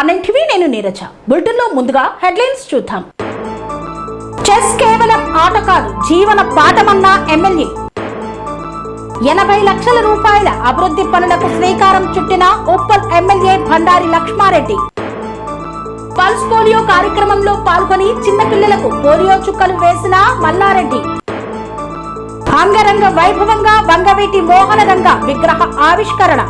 ఆర్ఎన్టీవీ నేను నీరజ. బులెటిన్లో ముందుగా హెడ్లైన్స్ చూద్దాం. చెస్ కేవలం ఆట కాదు, జీవన పాఠమన్న ఎమ్మెల్యే. 80 లక్షల రూపాయల అభివృద్ధి పనులకు శ్రీకారం చుట్టిన Uppal MLA Bandari Lakshmareddy. Pulse polio కార్యక్రమంలో పాల్గొని చిన్నపిల్లలకు పోలియో చుక్కలు వేసిన మల్లారెడ్డి. అంగరంగ వైభవంగా వంగవీటి మోహనరంగ విగ్రహ ఆవిష్కరణ.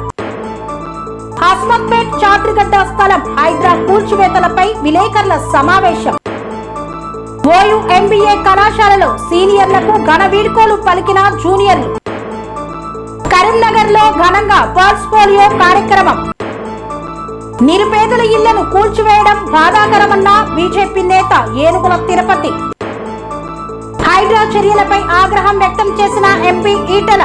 హస్మత్పేట్ చాట్రిగడ్డ స్థలం హైడ్రా కూల్చివేతలపై విలేకరుల సమావేశం. ఓయూ ఎంబీఏ కళాశాలలో సీనియర్లకు ఘన వీడ్కోలు పలికిన జూనియర్లు. కరీంనగర్ లో ఘనంగా పల్స్ పోలియో కార్యక్రమం. నిరుపేదల ఇళ్లను కూల్చివేయడం బాధాకరమన్న బీజేపీ నేత ఏనుగుల తిరుపతి. హైడ్రా చర్యలపై ఆగ్రహం వ్యక్తం చేసిన ఎంపీ ఈటెల.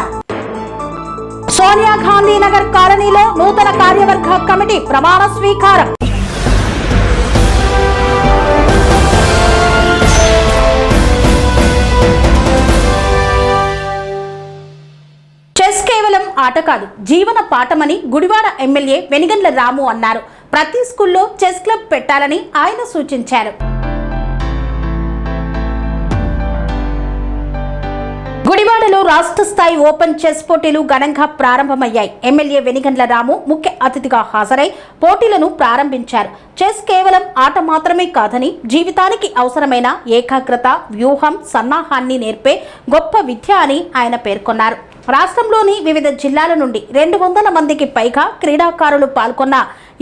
సోనియా గాంధీ నగర్ కాలనీలో నూతన కార్యవర్గ కమిటీ ప్రమాణ స్వీకారం. చెస్ కేవలం ఆట కాదు, జీవన పాఠమని గుడివాడ ఎమ్మెల్యే వెనిగండ్ల రాము అన్నారు. ప్రతి స్కూల్లో చెస్ క్లబ్ పెట్టాలని ఆయన సూచించారు. గుడివాడలో రాష్ట్ర స్థాయి ఓపెన్ చెస్ పోటీలు ఘనంగా ప్రారంభమయ్యాయి. ఎమ్మెల్యే వెనిగండ్ల రాము ముఖ్య అతిథిగా హాజరై పోటీలను ప్రారంభించారు. చెస్ కేవలం ఆట మాత్రమే కాదని, జీవితానికి అవసరమైన ఏకాగ్రత, వ్యూహం, సన్నాహాన్ని నేర్పే గొప్ప విద్య అని ఆయన పేర్కొన్నారు. రాష్ట్రంలోని వివిధ జిల్లాల నుండి 200 మందికి పైగా క్రీడాకారులు పాల్గొన్న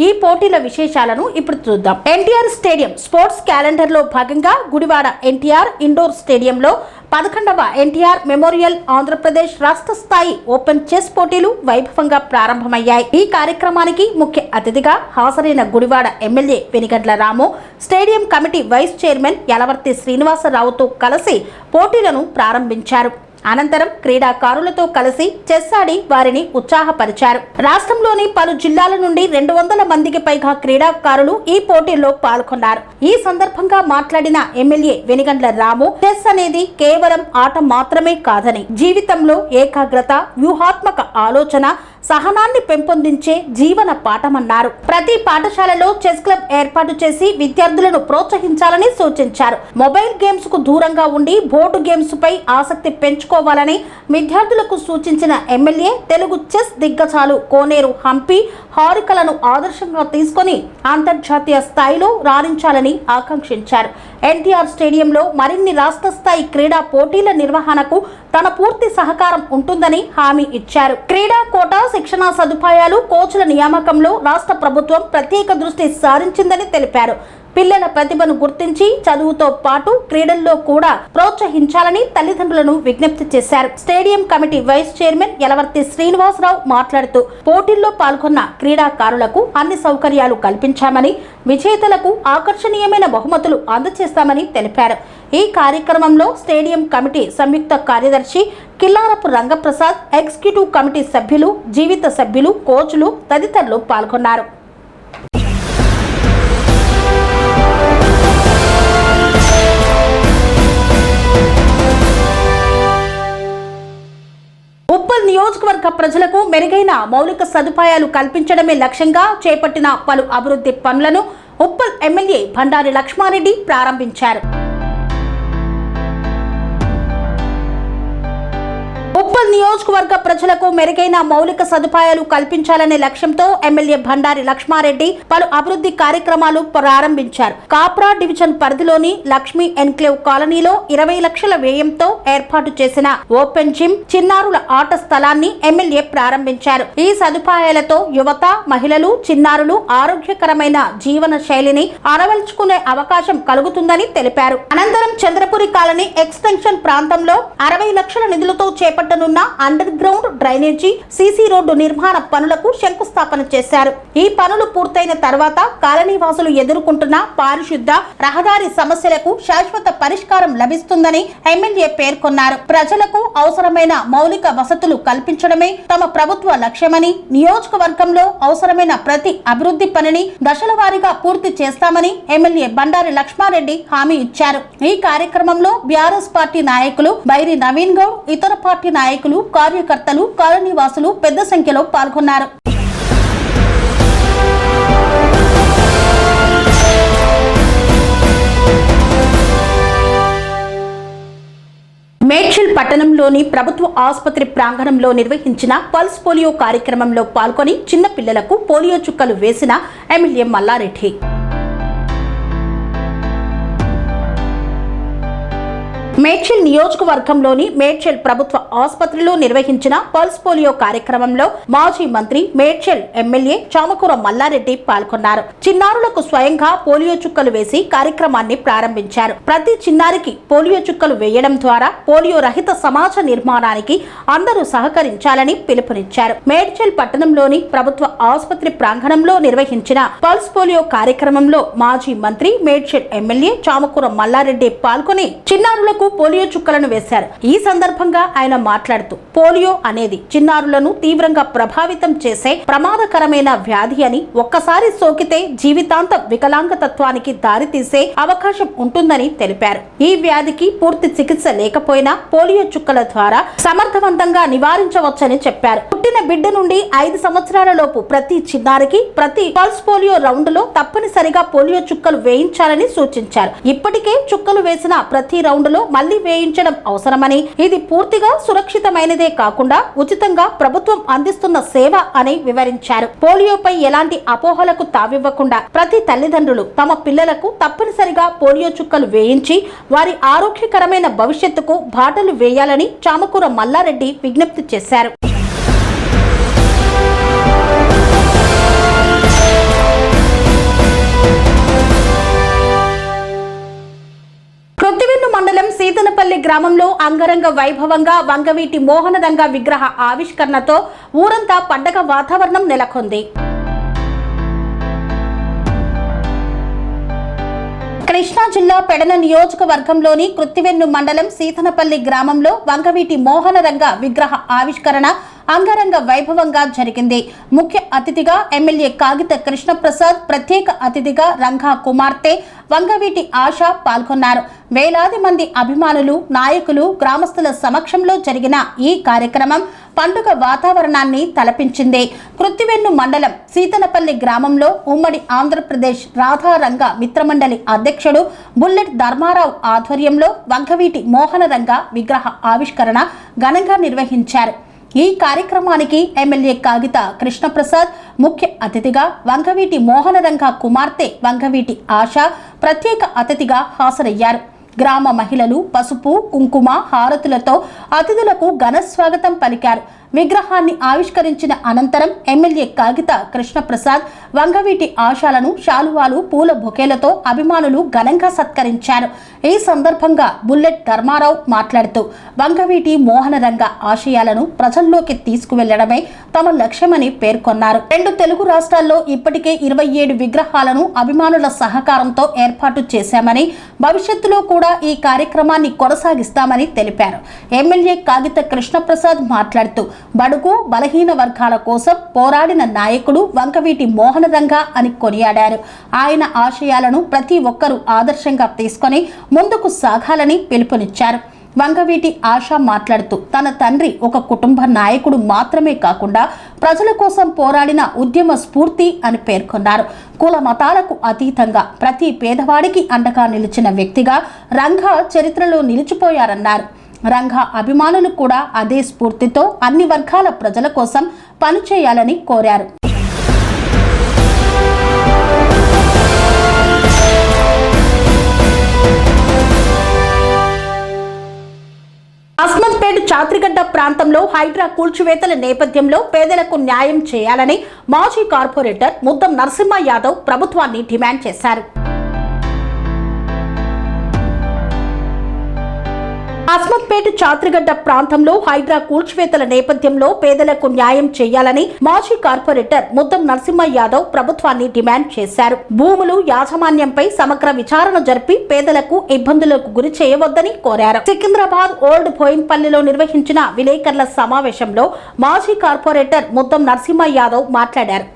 ఈ పోటీల విశేషాలను ఇప్పుడు చూద్దాం. ఎన్టీఆర్ స్టేడియం స్పోర్ట్స్ క్యాలెండర్ లో భాగంగా గుడివాడ ఎన్టీఆర్ ఇండోర్ స్టేడియంలో 11వ ఎన్టీఆర్ మెమోరియల్ ఆంధ్రప్రదేశ్ రాష్ట్ర స్థాయి ఓపెన్ చెస్ పోటీలు వైభవంగా ప్రారంభమయ్యాయి. ఈ కార్యక్రమానికి ముఖ్య అతిథిగా హాజరైన Gudivada MLA Venigandla Ramu stadium committee vice chairman Yalavarthi శ్రీనివాసరావుతో కలిసి పోటీలను ప్రారంభించారు. అనంతరం క్రీడాకారులతో కలిసి చెస్ ఆడి వారిని ఉత్సాహపరిచారు. రాష్ట్రంలోని పలు జిల్లాల నుండి 200 మందికి పైగా క్రీడాకారులు ఈ పోటీల్లో పాల్గొన్నారు. ఈ సందర్భంగా మాట్లాడిన ఎమ్మెల్యే వెనిగండ్ల రాము, చెస్ అనేది కేవలం ఆట మాత్రమే కాదని, జీవితంలో ఏకాగ్రత, వ్యూహాత్మక ఆలోచన, సహనాన్ని పెంపొందించే జీవన పాఠమన్నారు. ప్రతి పాఠశాలలో చెస్ క్లబ్ ఏర్పాటు చేసి విద్యార్థులను ప్రోత్సహించాలని సూచించారు. మొబైల్ గేమ్స్ కు దూరంగా ఉండి బోర్డు గేమ్స్ పై ఆసక్తి పెంచుకోవాలని విద్యార్థులకు సూచించిన ఎమ్మెల్యే తెలుగు చెస్ దిగ్గజాలు కోనేరు హంపి, హారికలను ఆదర్శంగా తీసుకొని అంతర్జాతీయ స్థాయిలో రాణించాలని ఆకాంక్షించారు. ఎన్టీఆర్ స్టేడియంలో మరిన్ని రాష్ట్ర స్థాయి క్రీడా పోటీల నిర్వహణకు తన పూర్తి సహకారం ఉంటుందని హామీ ఇచ్చారు. క్రీడా కోటా, శిక్షణా సదుపాయాలు, కోచ్ల నియామకంలో రాష్ట్ర ప్రభుత్వం ప్రత్యేక దృష్టి సారించిందని తెలిపారు. పిల్లల ప్రతిభను గుర్తించి చదువుతో పాటు క్రీడల్లో కూడా ప్రోత్సహించాలని తల్లిదండ్రులను విజ్ఞప్తి చేశారు. Stadium committee vice chairman Yalavarthi Srinivasarao మాట్లాడుతూ, పోటీల్లో పాల్గొన్న క్రీడాకారులకు అన్ని సౌకర్యాలు కల్పించామని, విజేతలకు ఆకర్షణీయమైన బహుమతులు అందజేస్తామని తెలిపారు. ఈ కార్యక్రమంలో స్టేడియం కమిటీ సంయుక్త కార్యదర్శి కిల్లారపు రంగప్రసాద్, ఎగ్జిక్యూటివ్ కమిటీ సభ్యులు, జీవిత సభ్యులు, కోచ్లు తదితరులు పాల్గొన్నారు. ఉప్పల్ నియోజకవర్గ ప్రజలకు మెరుగైన మౌలిక సదుపాయాలు కల్పించడమే లక్ష్యంగా చేపట్టిన పలు అభివృద్ధి పనులను ఉప్పల్ ఎమ్మెల్యే బండారి లక్ష్మారెడ్డి ప్రారంభించారు. ఉప్పల్ నియోజకవర్గ ప్రజలకు మెరుగైన మౌలిక సదుపాయాలు కల్పించాలనే లక్ష్యంతో ఎమ్మెల్యే బండారి లక్ష్మారెడ్డి పలు అభివృద్ధి కార్యక్రమాలు ప్రారంభించారు. కాప్రా డివిజన్ పరిధిలోని లక్ష్మీ ఎన్క్లేవ్ కాలనీలో 20 లక్షల వ్యయంతో ఏర్పాటు చేసిన ఓపెన్ జిమ్, చిన్నారుల ఆట స్థలాన్ని ఎమ్మెల్యే ప్రారంభించారు. ఈ సదుపాయాలతో యువత, మహిళలు, చిన్నారులు ఆరోగ్యకరమైన జీవన శైలిని అరవల్చుకునే అవకాశం కలుగుతుందని తెలిపారు. అనంతరం చంద్రపురి కాలనీ ఎక్స్టెన్షన్ ప్రాంతంలో 60 లక్షల నిధులతో చేపట్టనున్న underground drainage, CC road నిర్మాణ పనులకు శంకుస్థాపన చేశారు. ఈ పనులు పూర్తయిన తర్వాత కాలనీ వాసులు ఎదుర్కొంటున్న పారిశుద్ధ, రహదారి సమస్యలకు శాశ్వత పరిష్కారం లభిస్తుందని ఎమ్మెల్యే పేర్కొన్నారు. ప్రజలకు అవసరమైన మౌలిక వసతులు కల్పించడమే తమ ప్రభుత్వ లక్ష్యమని, నియోజకవర్గంలో అవసరమైన ప్రతి అభివృద్ధి పనిని దశల వారీగా పూర్తి చేస్తామని ఎమ్మెల్యే బండారి లక్ష్మారెడ్డి హామీ ఇచ్చారు. ఈ కార్యక్రమంలో బీఆర్ఎస్ పార్టీ నాయకులు బైరి నవీన్ గౌడ్, ఇతర పార్టీ నాయకులు, కార్యకర్తలు, కాలనీవాసులు పెద్ద సంఖ్యలో పాల్గొన్నారు. పట్టణంలోని ప్రభుత్వ ఆసుపత్రి ప్రాంగణంలో నిర్వహించిన పల్స్ పోలియో కార్యక్రమంలో పాల్గొని చిన్న పిల్లలకు పోలియో చుక్కలు వేసిన ఎమ్మెల్యే మల్లారెడ్డి. మేడ్చల్ నియోజకవర్గంలోని మేడ్చల్ ప్రభుత్వ ఆసుపత్రిలో నిర్వహించిన పల్స్ పోలియో కార్యక్రమంలో మాజీ మంత్రి మేడ్చల్ ఎమ్మెల్యే చామకూర మల్లారెడ్డి పాల్గొన్నారు. చిన్నారులకు స్వయంగా పోలియో చుక్కలు వేసి కార్యక్రమాన్ని ప్రారంభించారు. ప్రతి చిన్నారికి పోలియో చుక్కలు వేయడం ద్వారా పోలియో రహిత సమాజ నిర్మాణానికి అందరూ సహకరించాలని పిలుపునిచ్చారు. మేడ్చల్ పట్టణంలోని ప్రభుత్వ ఆసుపత్రి ప్రాంగణంలో నిర్వహించిన పల్స్ పోలియో కార్యక్రమంలో మాజీ మంత్రి మేడ్చల్ ఎమ్మెల్యే చామకూర మల్లారెడ్డి పాల్గొని చిన్నారులకు పోలియో చుక్కలను వేశారు. ఈ సందర్భంగా ఆయన మాట్లాడుతూ పోలియో అనేది చిన్నారులను తీవ్రంగా ప్రభావితం చేసే ప్రమాదకరమైన వ్యాధి అని, ఒక్కసారి సోకితే జీవితాంత వికలాంగతత్వానికి దారితీసే అవకాశం ఉంటుందని తెలిపారు. ఈ వ్యాధికి పూర్తి చికిత్స లేకపోయినా పోలియో చుక్కల ద్వారా సమర్థవంతంగా నివారించవచ్చని చెప్పారు. పుట్టిన బిడ్డ నుండి 5 సంవత్సరాల లోపు ప్రతి చిన్నారికి ప్రతి పల్స్ పోలియో రౌండ్ లో తప్పనిసరిగా పోలియో చుక్కలు వేయించాలని సూచించారు. ఇప్పటికే చుక్కలు వేసిన ప్రతి రౌండ్ లో మళ్లీ వేయించడం అవసరమని, ఇది పూర్తిగా సురక్షితమైనదే కాకుండా ఉచితంగా ప్రభుత్వం అందిస్తున్న సేవ అని వివరించారు. పోలియోపై ఎలాంటి అపోహలకు తావివ్వకుండా ప్రతి తల్లిదండ్రులు తమ పిల్లలకు తప్పనిసరిగా పోలియో చుక్కలు వేయించి వారి ఆరోగ్యకరమైన భవిష్యత్తుకు బాటలు వేయాలని చామకూర మల్లారెడ్డి విజ్ఞప్తి చేశారు. మండలం సీతనపల్లి గ్రామంలో అంగరంగ వైభవంగా వంగవీటి మోహనరంగ విగ్రహ ఆవిష్కరణతో ఊరంతా పండగ వాతావరణం నెలకొంది. కృష్ణా జిల్లా పెడన నియోజకవర్గంలోని కృత్తివెన్ను మండలం సీతనపల్లి గ్రామంలో వంగవీటి మోహనరంగ విగ్రహ ఆవిష్కరణ అంగరంగ వైభవంగా జరిగింది. ముఖ్య అతిథిగా ఎమ్మెల్యే కాగిత కృష్ణప్రసాద్, ప్రత్యేక అతిథిగా రంగా కుమార్తె వంగవీటి ఆశ పాల్గొన్నారు. వేలాది మంది అభిమానులు, నాయకులు, గ్రామస్తుల సమక్షంలో జరిగిన ఈ కార్యక్రమం పండుగ వాతావరణాన్ని తలపించింది. కృత్తివెన్ను మండలం సీతనపల్లి గ్రామంలో ఉమ్మడి ఆంధ్రప్రదేశ్ రాధారంగ మిత్రమండలి అధ్యక్షుడు బుల్లెట్ ధర్మారావు ఆధ్వర్యంలో వంగవీటి మోహనరంగ విగ్రహ ఆవిష్కరణ ఘనంగా నిర్వహించారు. ఈ కార్యక్రమానికి ఎమ్మెల్యే కాగిత కృష్ణప్రసాద్ ముఖ్య అతిథిగా, వంగవీటి మోహనరంగ కుమార్తె వంగవీటి ఆశ ప్రత్యేక అతిథిగా హాజరయ్యారు. గ్రామ మహిళలు పసుపు, కుంకుమ, హారతులతో అతిథులకు ఘన స్వాగతం పలికారు. విగ్రహాన్ని ఆవిష్కరించిన అనంతరం ఎమ్మెల్యే కాగిత కృష్ణప్రసాద్ వంగవీటి ఆశలను శాలువాలు, పూల బొకేలతో అభిమానులు ఘనంగా సత్కరించారు. ఈ సందర్భంగా బుల్లెట్ ధర్మారావు మాట్లాడుతూ వంగవీటి మోహనరంగ ఆశయాలను ప్రజల్లోకి తీసుకువెళ్లడమే తమ లక్ష్యమని పేర్కొన్నారు. 2 తెలుగు రాష్ట్రాల్లో ఇప్పటికే 27 విగ్రహాలను అభిమానుల సహకారంతో ఏర్పాటు చేశామని, భవిష్యత్తులో కూడా ఈ కార్యక్రమాన్ని కొనసాగిస్తామని తెలిపారు. ఎమ్మెల్యే కాగిత కృష్ణప్రసాద్ మాట్లాడుతూ బడుగు బలహీన వర్గాల కోసం పోరాడిన నాయకుడు వంగవీటి మోహనరంగ అని కొనియాడారు. ఆయన ఆశయాలను ప్రతి ఒక్కరూ ఆదర్శంగా తీసుకొని ముందుకు సాగాలని పిలుపునిచ్చారు. వంగవీటి ఆశ మాట్లాడుతూ తన తండ్రి ఒక కుటుంబ నాయకుడు మాత్రమే కాకుండా ప్రజల కోసం పోరాడిన ఉద్యమ స్ఫూర్తి అని పేర్కొన్నారు. కుల మతాలకు అతీతంగా ప్రతి పేదవాడికి అండగా నిలిచిన వ్యక్తిగా రంగా చరిత్రలో నిలిచిపోయారన్నారు. రంగా అభిమానులు కూడా అదే స్ఫూర్తితో అన్ని వర్గాల ప్రజల కోసం పనిచేయాలని కోరారు. అస్మత్పేట్ చాత్రిగడ్డ ప్రాంతంలో హైడ్రా కూల్చివేతల నేపథ్యంలో పేదలకు న్యాయం చేయాలని మాజీ కార్పొరేటర్ ముద్దం నరసింహ యాదవ్ ప్రభుత్వాన్ని డిమాండ్ చేశారు. అస్మత్పేట్ చాత్రిగడ్డ ప్రాంతంలో హైడ్రా కూల్చివేతల నేపథ్యంలో పేదలకు న్యాయం చేయాలని మాజీ కార్పొరేటర్ ముద్దం నరసింహ యాదవ్ ప్రభుత్వాన్ని డిమాండ్ చేశారు. భూములు యాజమాన్యంపై సమగ్ర విచారణ జరిపి పేదలకు ఇబ్బందులకు గురి చేయవద్దని కోరారు. సికింద్రాబాద్ ఓల్డ్ బోయిన్పల్లిలో నిర్వహించిన విలేకరుల సమావేశంలో మాజీ కార్పొరేటర్ ముద్దం నరసింహ యాదవ్ మాట్లాడారు.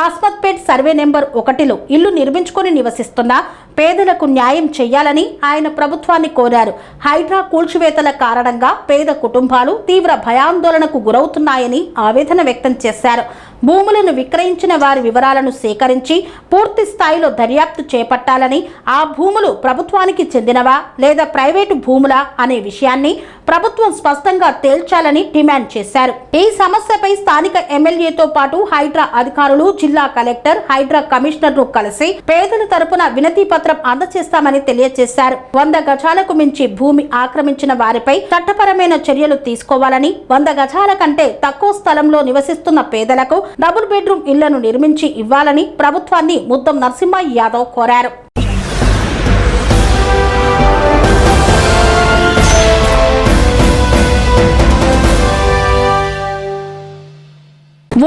అస్మత్పేట్ సర్వే నెంబర్ 1లో ఇల్లు నిర్మించుకొని నివసిస్తున్న పేదలకు న్యాయం చేయాలని ఆయన ప్రభుత్వాన్ని కోరారు. హైడ్రా కూల్చివేతల కారణంగా పేద కుటుంబాలు తీవ్ర భయాందోళనకు గురవుతున్నాయని ఆవేదన వ్యక్తం చేశారు. భూములను విక్రయించిన వారి వివరాలను సేకరించి పూర్తి స్థాయిలో దర్యాప్తు చేపట్టాలని, ఆ భూములు ప్రభుత్వానికి చెందినవా లేదా ప్రైవేటు భూములా అనే విషయాన్ని ప్రభుత్వం స్పష్టంగా తేల్చాలని డిమాండ్ చేశారు. ఈ సమస్యపై స్థానిక ఎమ్మెల్యేతో పాటు హైడ్రా అధికారులు, జిల్లా కలెక్టర్, హైడ్రా కమిషనర్ ను కలిసి పేదల తరపున వినతి పత్రం అందజేస్తామని తెలియజేశారు. 100 గజాలకు మించి భూమి ఆక్రమించిన వారిపై చట్టపరమైన చర్యలు తీసుకోవాలని, 100 గజాల కంటే తక్కువ స్థలంలో నివసిస్తున్న పేదలకు డబుల్ బెడ్రూమ్ ఇళ్లను నిర్మించి ఇవ్వాలని ప్రభుత్వాన్ని ముద్దం నరసింహ యాదవ్ కోరారు.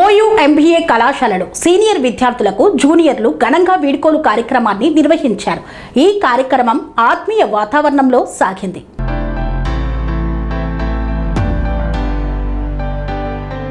ఓయూ ఎంబీఏ కళాశాలలో సీనియర్ విద్యార్థులకు జూనియర్లు ఘనంగా వీడ్కోలు కార్యక్రమాన్ని నిర్వహించారు. ఈ కార్యక్రమం ఆత్మీయ వాతావరణంలో సాగింది.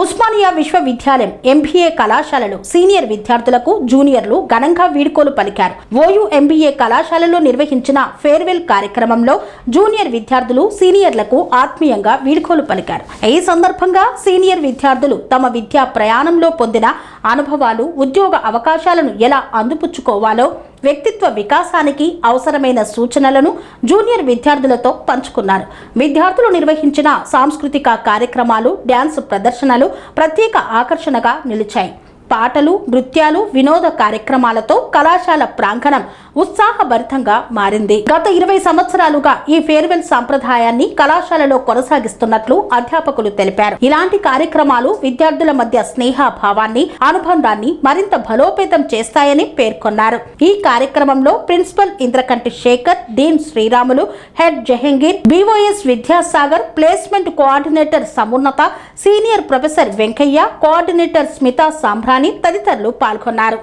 ఉస్మానియా విశ్వవిద్యాలయం ఎంబీఏ కళాశాలలో సీనియర్ విద్యార్థులకు జూనియర్లు ఘనంగా వీడ్కోలు పలికారు. ఓయూ ఎంబీఏ కళాశాలలో నిర్వహించిన ఫేర్వెల్ కార్యక్రమంలో జూనియర్ విద్యార్థులు సీనియర్లకు ఆత్మీయంగా వీడ్కోలు పలికారు. ఈ సందర్భంగా సీనియర్ విద్యార్థులు తమ విద్యా ప్రయాణంలో పొందిన అనుభవాలు, ఉద్యోగ అవకాశాలను ఎలా అందిపుచ్చుకోవాలో, వ్యక్తిత్వ వికాసానికి అవసరమైన సూచనలను జూనియర్ విద్యార్థులతో పంచుకున్నారు. విద్యార్థులు నిర్వహించిన సాంస్కృతిక కార్యక్రమాలు, డ్యాన్స్ ప్రదర్శనలు ప్రత్యేక ఆకర్షణగా నిలిచాయి. పాటలు, నృత్యాలు, వినోద కార్యక్రమాలతో కళాశాల ప్రాంగణం ఉత్సాహభరితంగా మారింది. గత 20 సంవత్సరాలుగా ఈ ఫేర్వెల్ సంప్రదాయాన్ని కళాశాలలో కొనసాగిస్తున్నట్లు అధ్యాపకులు తెలిపారు. ఇలాంటి కార్యక్రమాలు విద్యార్థుల మధ్య స్నేహభావాన్ని, అనుబంధాన్ని మరింత బలోపేతం చేస్తాయని పేర్కొన్నారు. ఈ కార్యక్రమంలో principal Indrakanti Shekar, dean Sriramulu, head Jahangir, BOS Vidyasagar, placement coordinator Samunnatha, senior professor Venkaiah, coordinator Smitha Sambrani తదితరులు పాల్గొన్నారు.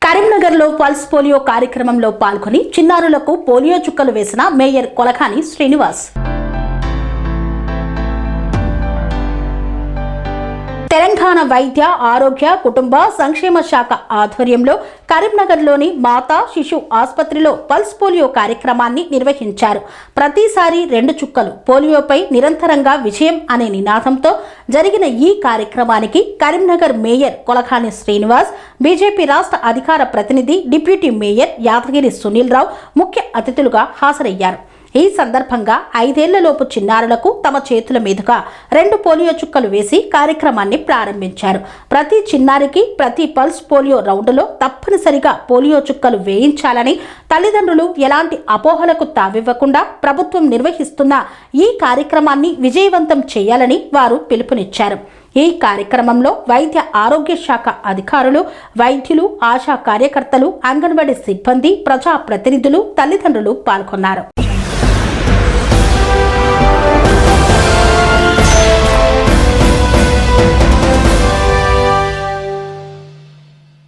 కరీంనగర్లో పల్స్ పోలియో కార్యక్రమంలో పాల్గొని చిన్నారులకు పోలియో చుక్కలు వేసిన మేయర్ కొలఖాని శ్రీనివాస్. తెలంగాణ వైద్య ఆరోగ్య కుటుంబ సంక్షేమ శాఖ ఆధ్వర్యంలో కరీంనగర్లోని మాతా శిశు ఆసుపత్రిలో పల్స్ పోలియో కార్యక్రమాన్ని నిర్వహించారు. ప్రతిసారి 2 చుక్కలు పోలియోపై నిరంతరంగా విజయం అనే నినాదంతో జరిగిన ఈ కార్యక్రమానికి కరీంనగర్ మేయర్ కొలఖాని శ్రీనివాస్, బీజేపీ రాష్ట్ర అధికార ప్రతినిధి డిప్యూటీ మేయర్ యాదగిరి సునీల్ రావు ముఖ్య అతిథులుగా హాజరయ్యారు. ఈ సందర్భంగా 5 ఏళ్లలోపు చిన్నారులకు తమ చేతుల మీదుగా 2 పోలియో చుక్కలు వేసి కార్యక్రమాన్ని ప్రారంభించారు. ప్రతి చిన్నారికి ప్రతి పల్స్ పోలియో రౌండ్లో తప్పనిసరిగా పోలియో చుక్కలు వేయించాలని, తల్లిదండ్రులు ఎలాంటి అపోహలకు తావివ్వకుండా ప్రభుత్వం నిర్వహిస్తున్న ఈ కార్యక్రమాన్ని విజయవంతం చేయాలని వారు పిలుపునిచ్చారు. ఈ కార్యక్రమంలో వైద్య ఆరోగ్య శాఖ అధికారులు, వైద్యులు, ఆశా కార్యకర్తలు, అంగన్వాడీ సిబ్బంది, ప్రజా ప్రతినిధులు, తల్లిదండ్రులు పాల్గొన్నారు.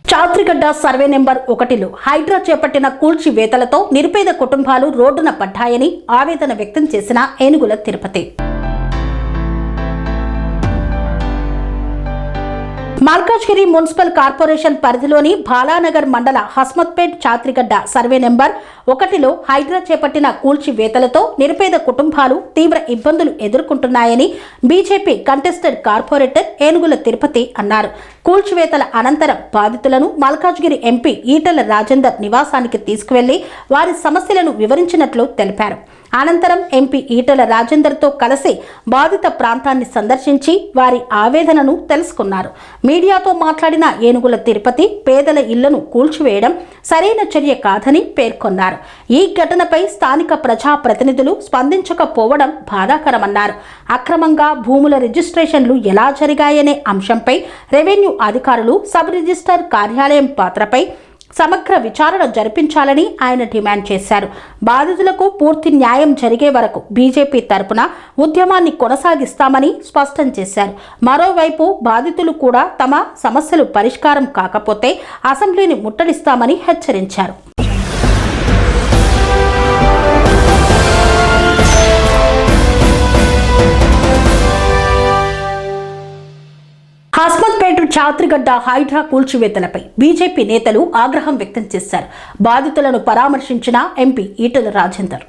చాత్రిగడ్డ సర్వే నెంబర్ 1లో హైడ్రా చేపట్టిన కూల్చివేతలతో నిరుపేద కుటుంబాలు రోడ్డున పడ్డాయని ఆవేదన వ్యక్తం చేసిన ఏనుగుల తిరుపతి. మల్కాజ్గిరి మున్సిపల్ కార్పొరేషన్ పరిధిలోని బాలానగర్ మండల హస్మత్పేట్ చాత్రిగడ్డ సర్వే నెంబర్ 1లో హైడ్రా చేపట్టిన కూల్చివేతలతో నిరుపేద కుటుంబాలు తీవ్ర ఇబ్బందులు ఎదుర్కొంటున్నాయని బీజేపీ కంటెస్టెడ్ కార్పొరేటర్ ఏనుగుల తిరుపతి అన్నారు. కూల్చివేతల అనంతరం బాధితులను మల్కాజ్గిరి ఎంపీ ఈటెల రాజేందర్ నివాసానికి తీసుకువెళ్లి వారి సమస్యలను వివరించినట్లు తెలిపారు. అనంతరం ఎంపీ ఈటెల రాజేందర్తో కలిసి బాధిత ప్రాంతాన్ని సందర్శించి వారి ఆవేదనను తెలుసుకున్నారు. మీడియాతో మాట్లాడిన ఏనుగుల తిరుపతి పేదల ఇళ్లను కూల్చివేయడం సరైన చర్య కాదని పేర్కొన్నారు. ఈ ఘటనపై స్థానిక ప్రజాప్రతినిధులు స్పందించకపోవడం బాధాకరమన్నారు. అక్రమంగా భూముల రిజిస్ట్రేషన్లు ఎలా జరిగాయనే అంశంపై రెవెన్యూ అధికారులు, సబ్ రిజిస్ట్రార్ కార్యాలయం పాత్రపై సమగ్ర విచారణ జరిపించాలని ఆయన డిమాండ్ చేశారు. బాధితులకు పూర్తి న్యాయం జరిగే వరకు బీజేపీ తరపున ఉద్యమాన్ని కొనసాగిస్తామని స్పష్టం చేశారు. మరోవైపు బాధితులు కూడా తమ సమస్యలు పరిష్కారం కాకపోతే అసెంబ్లీని ముట్టడిస్తామని హెచ్చరించారు. హస్మత్పేట చాత్రిగడ్డ హైడ్రా కూల్చివేతలపై బీజేపీ నేతలు ఆగ్రహం వ్యక్తం చేశారు. బాధితులను పరామర్శించిన MP Etela Rajender.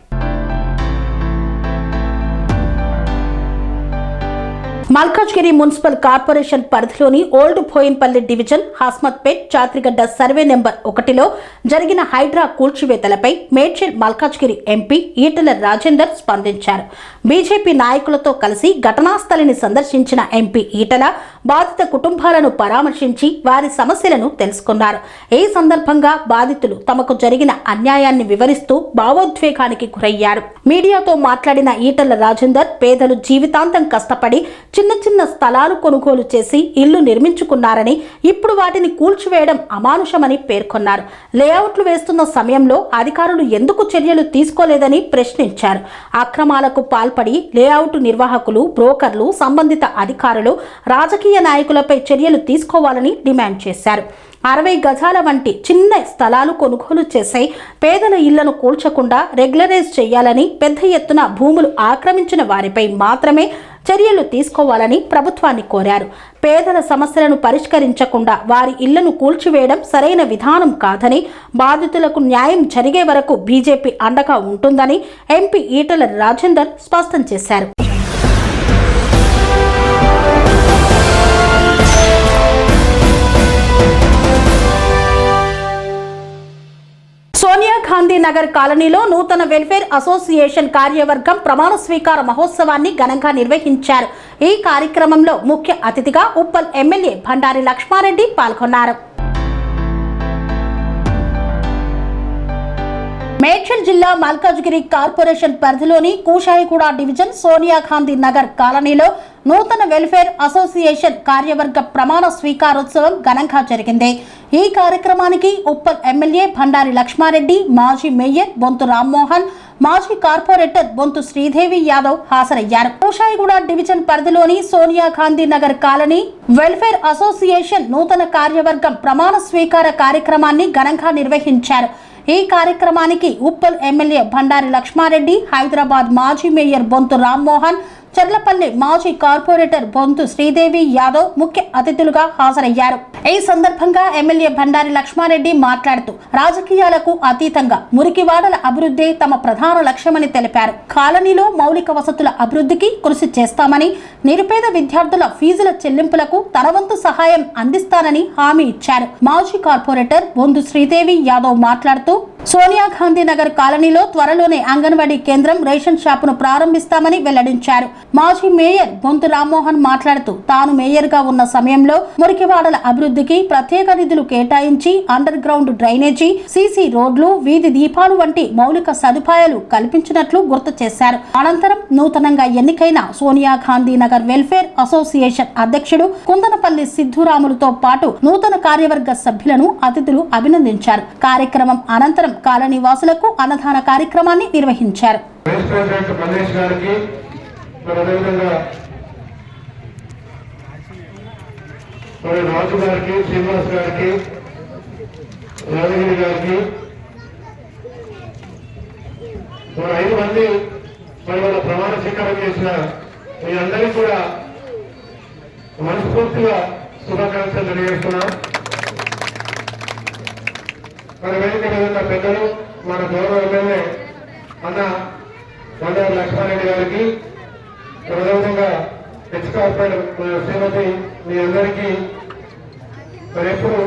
Malkajgiri municipal corporation పరిధిలోని old Boinpally division Hasmathpet Chatrigadda survey number 1లో జరిగిన హైడ్రా కూల్చివేతలపై మేడ్చల్ మల్కాజ్గిరి ఎంపీ ఈటెల రాజేందర్ స్పందించారు. బీజేపీ నాయకులతో కలిసి ఘటనా స్థలిని సందర్శించిన ఎంపీ ఈటెల బాధిత కుటుంబాలను పరామర్శించి వారి సమస్యలను తెలుసుకున్నారు. ఈ సందర్భంగా బాధితులు తమకు జరిగిన అన్యాయాన్ని వివరిస్తూ భావోద్వేగానికి గురయ్యారు. మీడియాతో మాట్లాడిన ఈటెల రాజేందర్ పేదలు జీవితాంతం కష్టపడి చిన్న చిన్న స్థలాలు కొనుగోలు చేసి ఇల్లు నిర్మించుకున్నారని, ఇప్పుడు వాటిని కూల్చివేయడం అమానుషమని పేర్కొన్నారు. లేఅవుట్లు వేస్తున్న సమయంలో అధికారులు ఎందుకు చర్యలు తీసుకోలేదని ప్రశ్నించారు. అక్రమాలకు పాల్పడి లేఅవుట్ నిర్వాహకులు, బ్రోకర్లు, సంబంధిత అధికారులు, రాజకీయ నాయకులపై చర్యలు తీసుకోవాలని డిమాండ్ చేశారు. 60 గజాల వంటి చిన్న స్థలాలు కొనుగోలు చేసే పేదల ఇళ్లను కూల్చకుండా రెగ్యులరైజ్ చేయాలని, పెద్ద ఎత్తున భూములు ఆక్రమించిన వారిపై మాత్రమే చర్యలు తీసుకోవాలని ప్రభుత్వాన్ని కోరారు. పేదల సమస్యలను పరిష్కరించకుండా వారి ఇళ్లను కూల్చివేయడం సరైన విధానం కాదని, బాధితులకు న్యాయం జరిగే వరకు బీజేపీ అండగా ఉంటుందని ఎంపీ ఈటెల రాజేందర్ స్పష్టం చేశారు. సోనియా గాంధీ నగర్ కాలనీలో నూతన వెల్ఫేర్ అసోసియేషన్ కార్యవర్గం ప్రమాణ స్వీకార మహోత్సవాన్ని ఘనంగా నిర్వహించారు. ఈ కార్యక్రమంలో ముఖ్య అతిథిగా ఉప్పల్ ఎమ్మెల్యే బండారి లక్ష్మారెడ్డి పాల్గొన్నారు. మేడ్చల్ జిల్లా మల్కాజ్గిరి కార్పొరేషన్ పరిధిలోని కూషాయిగూడ డివిజన్ సోనియా గాంధీ నగర్ కాలనీలో నూతన వెల్ఫేర్ అసోసియేషన్ కార్యవర్గ ప్రమాణ స్వీకారోత్సవం ఘనంగా జరిగింది. ఈ కార్యక్రమానికి ఉప్పల్ ఎమ్మెల్యే బండారి లక్ష్మారెడ్డి, మాజీ మేయర్ బొంతు రామ్మోహన్, మాజీ కార్పొరేటర్ బొంతు శ్రీదేవి యాదవ్ హాజరయ్యారు. కూషాయిగూడ డివిజన్ పరిధిలోని Sonia Gandhi Nagar colony welfare association నూతన కార్యవర్గం ప్రమాణ స్వీకార కార్యక్రమాన్ని ఘనంగా నిర్వహించారు. ఈ కార్యక్రమానికి ఉప్పల్ ఎమ్మెల్యే బండారి లక్ష్మారెడ్డి, హైదరాబాద్ మాజీ మేయర్ బొంతు రామ్మోహన్, చర్లపల్లి మాజీ కార్పొరేటర్ బొంతు శ్రీదేవి యాదవ్ ముఖ్య అతిథులుగా హాజరయ్యారు. ఈ సందర్భంగా ఎమ్మెల్యే బండారి లక్ష్మారెడ్డి మాట్లాడుతూ రాజకీయాలకు అతీతంగా మురికివాడల అభివృద్ధి తమ ప్రధాన లక్ష్యమని తెలిపారు. కాలనీలో మౌలిక వసతుల అభివృద్ధికి కృషి చేస్తామని, నిరుపేద విద్యార్థుల ఫీజుల చెల్లింపులకు తన వంతు సహాయం అందిస్తానని హామీ ఇచ్చారు. మాజీ కార్పొరేటర్ బొంతు శ్రీదేవి యాదవ్ మాట్లాడుతూ సోనియా గాంధీ నగర్ కాలనీలో త్వరలోనే అంగన్వాడీ కేంద్రం, రేషన్ షాపును ప్రారంభిస్తామని వెల్లడించారు. మాజీ మేయర్ బొంతు రామ్మోహన్ మాట్లాడుతూ తాను మేయర్ గా ఉన్న సమయంలో మురికివాడల అభివృద్ధికి ప్రత్యేక నిధులు కేటాయించి అండర్ గ్రౌండ్ డ్రైనేజీ, సీసీ రోడ్లు, వీధి దీపాలు వంటి మౌలిక సదుపాయాలు కల్పించినట్లు గుర్తు చేశారు. అనంతరం నూతనంగా ఎన్నికైన సోనియా గాంధీ నగర్ వెల్ఫేర్ అసోసియేషన్ అధ్యక్షుడు కుందనపల్లి సిద్ధురాములతో పాటు నూతన కార్యవర్గ సభ్యులను అతిథులు అభినందించారు. కార్యక్రమం అనంతరం కాలనీ వాసులకు అన్నదాన కార్యక్రమాన్ని నిర్వహించారు. రాజు గారికి, శ్రీనివాస్ గారికి, యాదగిరి గారికి 5 మంది వాళ్ళ ప్రమాణ స్వీకారం చేసిన మీ అందరికీ కూడా మనస్ఫూర్తిగా శుభాకాంక్షలు తెలియజేస్తున్నాం. మన వేదిక మీద పెద్దలు, మన గౌరవ ఎమ్మెల్యే అన్న బండారి లక్ష్మారెడ్డి గారికి, అదేవిధంగా హెచ్ కార్పొరేటర్ శ్రీమతి మీ అందరికీ మరి ఎప్పుడు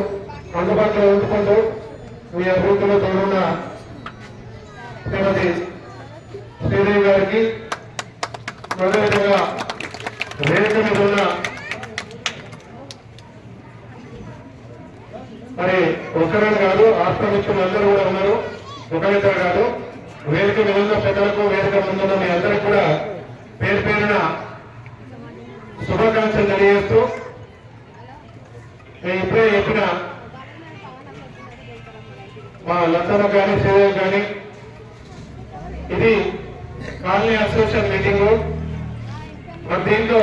అందుబాటులో ఉంచుకుంటూ మీ అభివృద్ధిలో తోడున్న శ్రీమతి శ్రీదేవి గారికి, అదేవిధంగా వేదిక మీద ఉన్న మరి ఒక్కరే కాదు, రాష్ట్ర మిత్రులు అందరూ కూడా ఉన్నారు. ఒకరిద్దరు కాదు, వేదిక మీద ఉన్న పెద్దలకు, వేదిక ముందున్న మీ అందరికి కూడా పేరు పేరున శుభాకాంక్షలు తెలియజేస్తూ, నేను ఇప్పుడే చెప్పిన మా లతన కానీ, శ్రీదేవి కానీ, ఇది కాలనీ అసోసియేషన్ మీటింగు. మరి దీంట్లో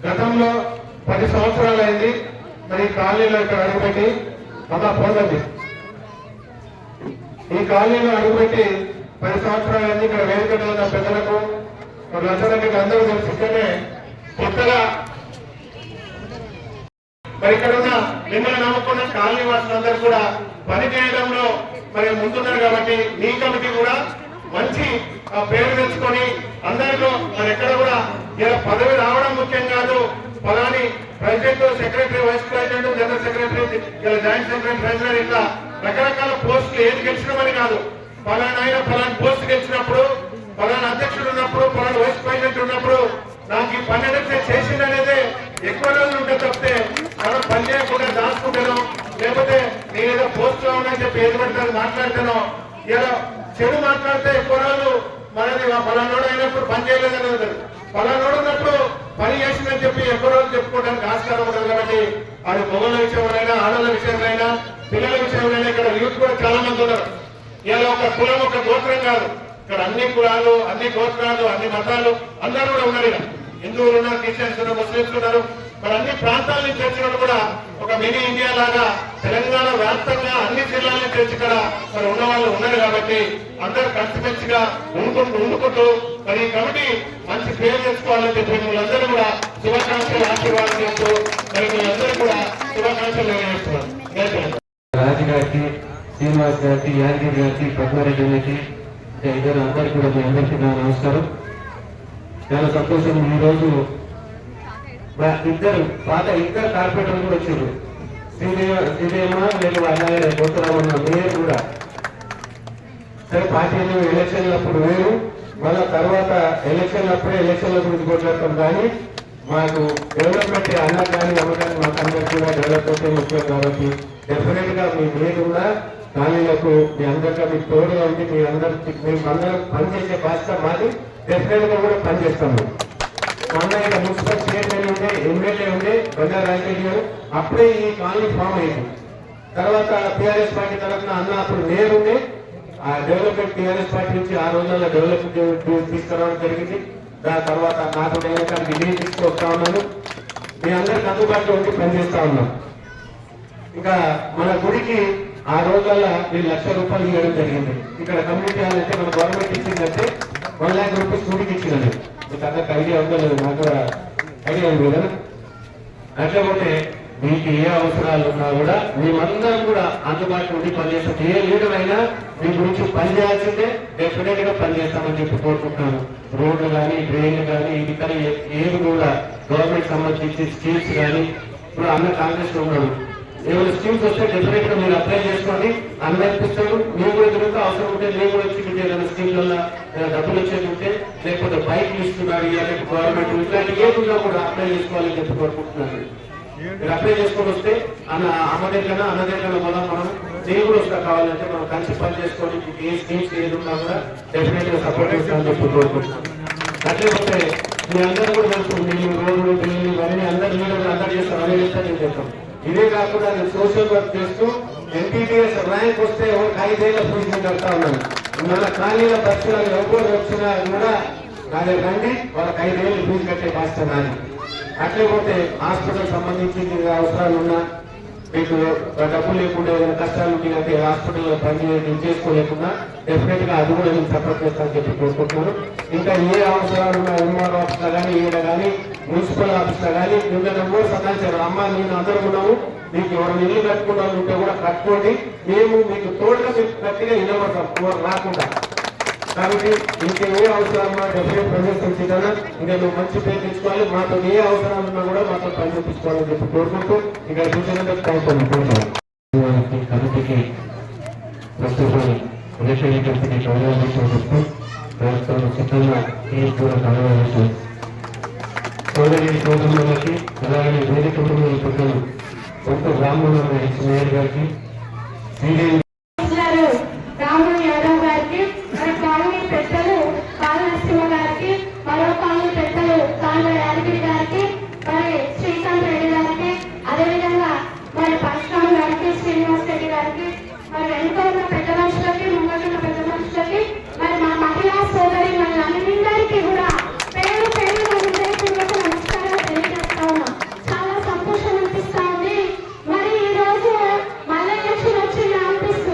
గతంలో 10 సంవత్సరాలు అయింది. మరి కాలనీలో ఇక్కడ అడుగుపెట్టి అలా పోదండి. ఈ కాలనీలో అడుగుపెట్టి 10 సంవత్సరాలు అయింది. ఇక్కడ వేదిక మీద ఉన్న పెద్దలకు, లక్షలకి అందరూ తెలుసు. ఇక్కడనే కొత్తగా మరి ఇక్కడ ఉన్న మిమ్మల్ని నమ్ముకున్న కాలనీ వాసులందరూ కూడా పని చేయడంలో మరి ముందున్నారు కాబట్టి మీ కమిటీ కూడా మంచి పేరు తెచ్చుకొని అందరిలో మరి ఎక్కడ కూడా ఇలా పదవి రావడం ముఖ్యం కాదు, ఫలాని president, secretary, vice president, general secretary, ఇలా జాయింట్ సెక్రటరీ, ట్రెజరర్, ఇట్లా రకరకాల పోస్టులు ఏది గెలిచినామని కాదు. ఫలానా ఆయన ఫలాని పోస్ట్ గెలిచినప్పుడు, ఫలానా అధ్యక్షుడు ఉన్నప్పుడు, ఫలానా వైస్ ప్రెసిడెంట్ ఉన్నప్పుడు నాకు ఈ పని అనేది చేసిందనేదే ఎక్కువ రోజులు ఉంటే తప్పితే మనం పని చేయకుండా దాచుకుంటాను, లేకపోతే నేను ఏదో పోస్ట్ లో ఉన్నా చెప్పి ఏది పడతాను మాట్లాడతాను. ఇలా చెడు మాట్లాడితే ఎక్కువ రోజులు మనది ఫలానోడు అయినప్పుడు పని చేయలేదని ఉంటుంది, ఫలానోడు ఉన్నప్పుడు పని చేసిందని చెప్పి ఎక్కువ రోజులు చెప్పుకోవడానికి ఆస్కారం ఉంటుంది. కాబట్టి అది మొగల విషయంలోనైనా, ఆడల విషయంలోనైనా, పిల్లల విషయంలోనైనా ఇక్కడ యూత్ కూడా చాలా మంది ఉన్నారు. ఇలా ఒక కులం, ఒక గోత్రం కాదు, ఇక్కడ అన్ని కులాలు, అన్ని గోత్రాలు, అన్ని మతాలు అందరూ కూడా ఉన్నారు. ఇక్కడ హిందువులు ఉన్నారు, క్రిస్టియన్స్ ఉన్నారు, ముస్లింస్ ఉన్నారు. మరి అన్ని ప్రాంతాల నుంచి వచ్చినట్టు కూడా ఒక మినీ ఇండియా లాగా తెలంగాణ వ్యాప్తంగా అన్ని జిల్లాల నుంచి వచ్చి ఇక్కడ మరి ఉన్న వాళ్ళు ఉన్నారు. కాబట్టి అందరూ కలిసిమెలిసిగా ఉండుకుంటూ మరి ఈ కమిటీ మంచి పేరు తెచ్చుకోవాలని చెప్పి మీరందరూ కూడా శుభాకాంక్షలు, ఆశీర్వాదం చేస్తూ మరి మీరందరూ కూడా శుభాకాంక్షలు తెలియజేస్తున్నారు. రాజు గారికి, శ్రీనివాస్ గారికి, యాదగిరి గారికి, పద్మారెడ్డి గారికి, ఇద్దరు అందరికీ కూడా మీ అందరికీ నా నమస్కారం. చాలా సంతోషం. ఈరోజు ఇద్దరు కార్పొరేటర్లు కూడా వచ్చారు. శ్రీదేమ నేను అన్నగారు గోత్తరావు ఉన్న మేయర్ కూడా. సరే పార్టీలు ఎలక్షన్లప్పుడు వేరు, మళ్ళా తర్వాత ఎలక్షన్లప్పుడే ఎలక్షన్ల గురించి కొట్లాడతాం. కానీ మాకు డెవలప్మెంట్ అన్న కానీ అమ్మ కానీ మాకు అందరికీ కూడా డెవలప్మెంట్ ముఖ్యం. కాబట్టి డెఫినెట్ గా మీ మీద ఉన్న కాలనీలకు మీ అందరిగా మీకు తోడుగా ఉంది. మీ అందరికి మేము అందరం పనిచేసే బాధ్యత మాది. డెఫినెట్ గా కూడా పనిచేస్తాము. మొన్న ఇక్కడ మున్సిపల్ చైర్మన్ ఉండే, ఎమ్మెల్యే ఉండే బండారు రాజశేఖర్ గారు, అప్పుడే ఈ కాలనీ ఫామ్ అయింది. తర్వాత టీఆర్ఎస్ పార్టీ తరఫున అన్న అప్పుడు నేరుండే ఆ డెవలప్మెంట్ టీఆర్ఎస్ పార్టీ నుంచి ఆ రోజుల్లో డెవలప్మెంట్ తీసుకురావడం జరిగింది. దాని తర్వాత నాకు నేను విజయం తీసుకొస్తా ఉన్నాను. మీ అందరికి అందుబాటులో ఉండి పనిచేస్తా ఉన్నాం. ఇంకా మన గుడికి ఆ రోజుల్లో మీరు ₹1,00,000 ఇవ్వడం జరిగింది. ఇక్కడ కమ్యూనిటీ హాల్ అంటే మన గవర్నమెంట్ ఇచ్చిందంటే ₹1,00,000 గుడికి ఇచ్చిందండి. మీకు అందరికి ఐడియా ఉందో లేదు, నాకు కూడా ఐడియా ఉంది కదా. అట్లేకపోతే మీకు ఏ అవసరాలు ఉన్నా కూడా మేమందరం కూడా అందుబాటులో ఉండి పనిచేస్తాం. ఏ లీడర్ అయినా మీ గురించి పనిచేయాల్సిందే, డెఫినెట్ గా పనిచేస్తామని చెప్పి కోరుకుంటున్నాను. రోడ్లు కానీ, డ్రైన్లు కానీ, ఇతర ఏది కూడా గవర్నమెంట్ సంబంధించి స్కీమ్స్ కానీ, ఇప్పుడు అన్న కాంగ్రెస్ లో ఉన్నాడు, ఏమైనా స్కీమ్స్ వస్తే డెఫినెట్ గా మీరు అప్లై చేసుకోండి. అందరిపిస్తాడు. మీరు కూడా తిరుగుతూ అవసరం ఉంటే మీరు కూడా వచ్చి ఏదైనా స్కీమ్లలో డబ్బులు వచ్చేది ఉంటే, లేకపోతే బైక్లు ఇస్తున్నారు లేకపోతే గవర్నమెంట్, ఇట్లాంటి ఏదున్నా కూడా అప్లై చేసుకోవాలని చెప్పి కోరుకుంటున్నాను. మీరు అప్లై చేసుకొని వస్తే అన్న దగ్గర మనం నేను కూడా వస్తా. కావాలంటే మనం కలిసి పని చేసుకొని ఏ స్కీమ్స్ ఏది ఉన్నా కూడా డెఫినెట్ గా సపోర్ట్ చేస్తామని చెప్పి కోరుకుంటున్నాను. అట్లేకపోతే మీ అందరూ కూడా తెలుసు, మీరు రోడ్లు, బిల్లు ఇవన్నీ అందరు మీరు అందరు చేస్తాం, అదే చేస్తాను నేను చెప్తాను. ఇదే కాకుండా నేను సోషల్ వర్క్ చేస్తూ ఎంపీటీఎస్ ర్యాంక్ వస్తే 5 ఏళ్ల ఫీజు కడతా ఉన్నాను. మన ఖాళీల బస్సులు ఎవరు వచ్చినా కూడా నా దగ్గర రండి, వాళ్ళకి 5 ఏళ్ళు ఫీజు కట్టే బాధ్యత నాది. అట్లేకపోతే హాస్పిటల్ సంబంధించి అవసరాలు ఉన్నా, మీకు డబ్బులు లేకుండా ఏదైనా కష్టాలు ఉంటే హాస్పిటల్లో పని చేసుకోలేకుండా డెఫినెట్ గా అది కూడా నేను సపోర్ట్ చేస్తానని చెప్పి కోరుకుంటున్నాను. ఇంకా ఏ అవసరాలు ఉన్నా ఎంఆర్ఓ ఆఫీస్ లో కానీ, ఈడ కానీ, మున్సిపల్ ఆఫీస్ లో కానీ మిమ్మల్ని కూడా సదాచారు అమ్మ నేను అందరూ ఉన్నాము, మీకు ఎవరైనా ఇల్లు కట్టుకున్నా ఉంటే కూడా కట్టుకోండి, మేము మీకు తోడుగా మీకు గట్టిగా నిలబడతాం రాకుండా. కాబట్టి ఇంకా ఏ అవసరాలు డెఫినెట్ ప్రవేశించాలన్నా ఇంకా నువ్వు మంచి పేరు తెచ్చుకోవాలి. మాతో ఏ అవసరాలు ఉన్నా కూడా మాతో పని చూపించుకోవాలని చెప్పి కోరుకుంటూ ఇక్కడ కూర్చొని కమిటీకి ఫస్ట్ ఆఫ్ ఆల్ ఎలక్షన్ కమిటీకి చూపిస్తూ సిద్ధంగా కూడా కలవాల్సి సోదరి సోదరులకి, అలాగే వేరే కుటుంబాల పక్కన కొంత రామ్మోహన్ మేయర్ గారికి, రాముడు యాదవ్ గారికి, మన కాలనీ పెద్దలు కాళనరసింహ గారికి, మరో కాలనీ పెద్దలు కాళ్ళ యాదగిరి గారికి, మరి శ్రీకాంత్ రెడ్డి గారికి, అదేవిధంగా మరి పరశురామ్ గారికి, శ్రీనివాస్ రెడ్డి గారికి, మరి వెనుక ఉన్న పెద్ద మనుషులకి, ముంగటున్న పెద్ద మనుషులకి, మరి మా మహిళా సోదరి అందరికీ కూడా పేరు పేరు హృదయపూర్వక నమస్కారాలు తెలియజేస్తా ఉన్నాం. చాలా సంతోషం అనిపిస్తా ఉంది. మరి ఈ రోజు మళ్ళీ ఎలక్షన్ వచ్చింది అనిపిస్తుంది.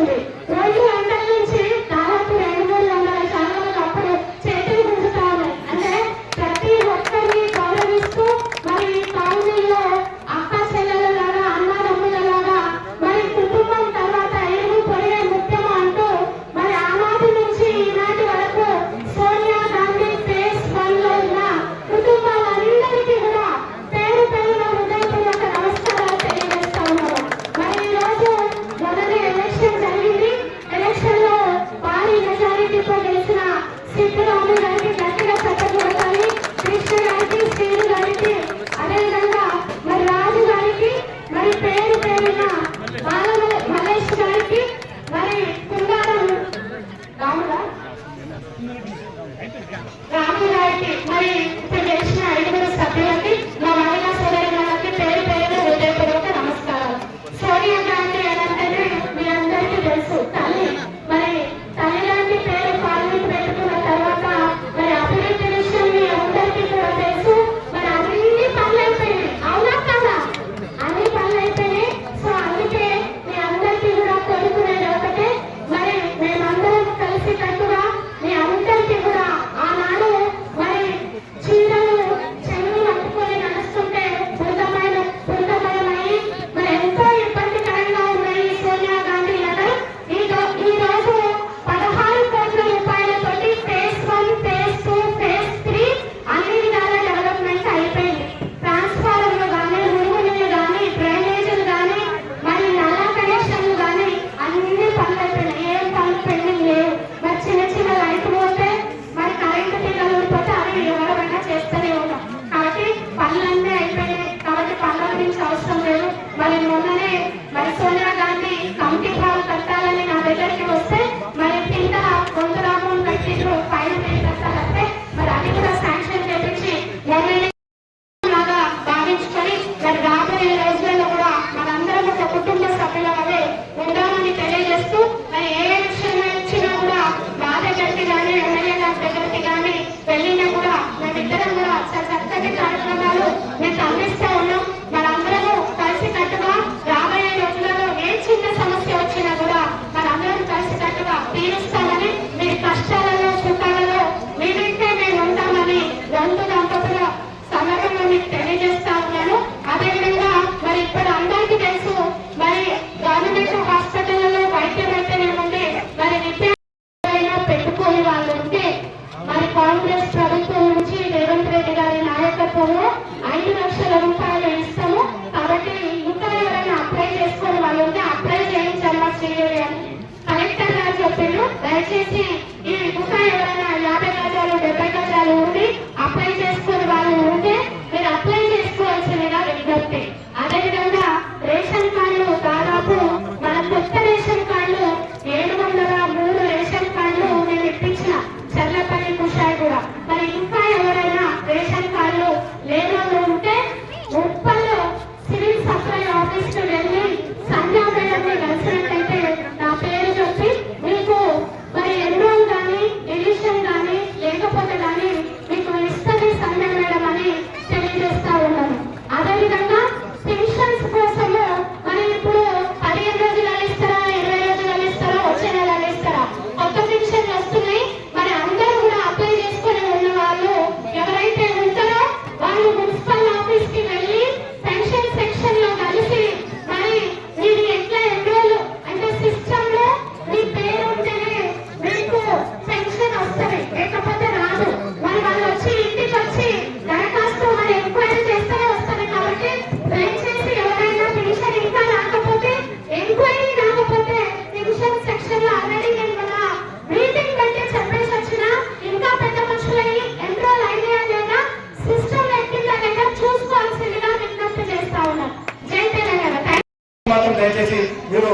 మాత్రం దయచేసి మీరు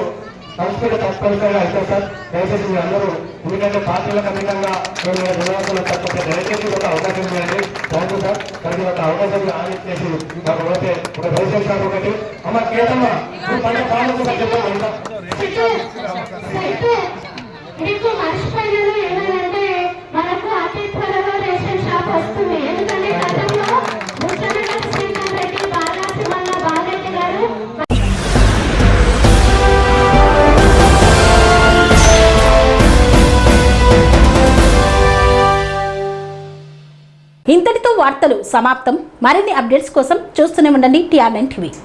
సంస్కృతి తప్పనిసరిగా అవుతాం సార్. దయచేసి మీరు అందరూ ఎందుకంటే పార్టీలకు అతీతంగా మేము నిర్వాహకులు తప్పక దయచేసి ఒక అవకాశం ఇవ్వండి. Thank you sir. మరి ఒక అవకాశం ఆలోచించేసి మాకు పోతే ఒక దయచేసి సార్ ఒకటి అమ్మ కేటమ్మా పండుగ పాలన చెప్పండి. మీకు మర్చిపోయినది ఏమంటే మనకు అతి త్వరలో రేషన్ షాప్ వస్తుంది. ఎందుకంటే గతంలో ముఖ్యమంత్రి శ్రీకాంత్ రెడ్డి బాలాసి వల్ల బాలరెడ్డి గారు ఇంతటితో వార్తలు సమాప్తం. మరిన్ని అప్డేట్స్ కోసం చూస్తూనే ఉండండి TR9 TV.